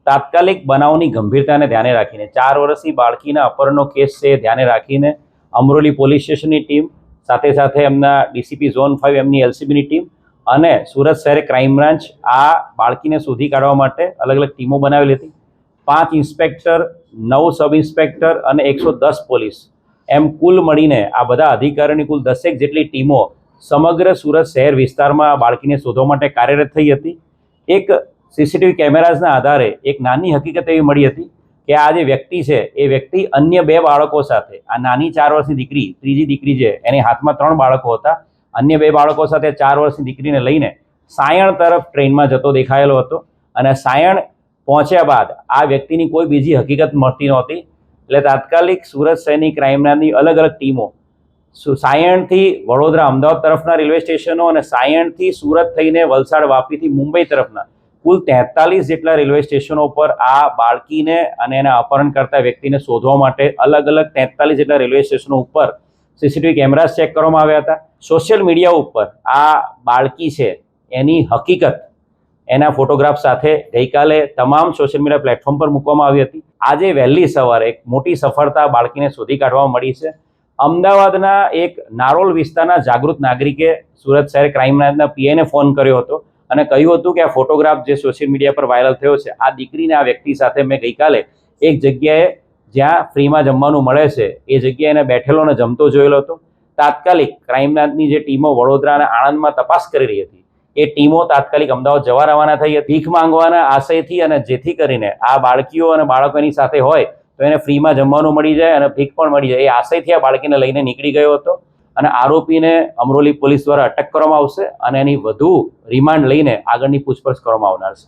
તાત્કાલિક બનાવની ગંભીરતાને ધ્યાને રાખીને 4 વર્ષની બાળકીના અપહરણનો કેસ છે ધ્યાને રાખીને અમરોલી પોલીસ સ્ટેશનની ટીમ સાથે સાથે એમના ડીસીપી ઝોન 5 એમની એલસીબીની ટીમ અને સુરત શહેર ક્રાઇમ બ્રાન્ચ આ બાળકીને શોધી કાઢવા માટે અલગ અલગ ટીમો બનાવેલી હતી। 5 ઇન્સ્પેક્ટર, 9 સબ ઇન્સ્પેક્ટર અને 110 પોલીસ એમ કુલ મળીને આ બધા અધિકારીઓની કુલ 10 જેટલી ટીમો સમગ્ર સુરત શહેર વિસ્તારમાં આ બાળકીને શોધવા માટે કાર્યરત થઈ હતી। એક સીસીટીવી કેમેરાઝના આધારે એક નાની હકીકત એવી મળી હતી કે આ જે વ્યક્તિ છે એ વ્યક્તિ અન્ય 2 બાળકો સાથે આ નાની 4 વર્ષની દીકરી ત્રીજી દીકરી છે એની હાથમાં 3 બાળકો હતા, અન્ય 2 બાળકો સાથે 4 વર્ષની દીકરીને લઈને સાયણ તરફ ટ્રેનમાં જતો દેખાયેલો હતો અને સાયણ પહોંચ્યા બાદ આ વ્યક્તિની કોઈ બીજી હકીકત મળતી નહોતી। એટલે તાત્કાલિક સુરત શહેરની ક્રાઇમ બ્રાન્ચની અલગ અલગ ટીમો સાયણથી વડોદરા અમદાવાદ તરફના રેલવે સ્ટેશનો અને સાયણથી સુરત થઈને વલસાડ વાપીથી મુંબઈ તરફના કુલ 43 જેટલા રેલવે સ્ટેશનો પર આ બાળકીને અને એના અપહરણ કરતા વ્યક્તિને શોધવા માટે અલગ અલગ 43 જેટલા રેલવે સ્ટેશનો ઉપર સીસીટીવી કેમેરાસ ચેક કરવામાં આવ્યા હતા। સોશિયલ મીડિયા ઉપર આ બાળકી છે એની હકીકત એના ફોટોગ્રાફ સાથે ગઈકાલે તમામ સોશિયલ મીડિયા પ્લેટફોર્મ પર મૂકવામાં આવી હતી। આજે વહેલી સવારે એક મોટી સફળતા બાળકીને શોધી કાઢવામાં મળી છે। અમદાવાદના એક નારોલ વિસ્તારના જાગૃત નાગરિકે સુરત શહેર ક્રાઇમ બ્રાન્ચના પીઆઈને ફોન કર્યો હતો અને કહ્યું હતું કે આ ફોટોગ્રાફ જે સોશિયલ મીડિયા પર વાયરલ થયો છે આ દીકરીને આ વ્યક્તિ સાથે મેં ગઈકાલે એક જગ્યાએ જ્યાં ફ્રીમાં જમવાનું મળે છે એ જગ્યાએ એને બેઠેલો અને જમતો જોયેલો હતો। તાત્કાલિક ક્રાઇમ બ્રાન્ચની જે ટીમો વડોદરા અને આણંદમાં તપાસ કરી રહી હતી એ ટીમો તાત્કાલિક અમદાવાદ જવા રવાના થઈ હતી ભીખ માંગવાના આશયથી અને જેથી કરીને આ બાળકીઓ અને બાળકોની સાથે હોય તો એને ફ્રીમાં જમવાનું મળી જાય અને ભીખ પણ મળી જાય એ આશયથી આ બાળકીને લઈને નીકળી ગયો હતો અને આરોપીને અમરોલી પોલીસ દ્વારા અટક કરવામાં આવશે અને એની વધુ રિમાન્ડ લઈને આગળની પૂછપરછ કરવામાં આવનાર છે।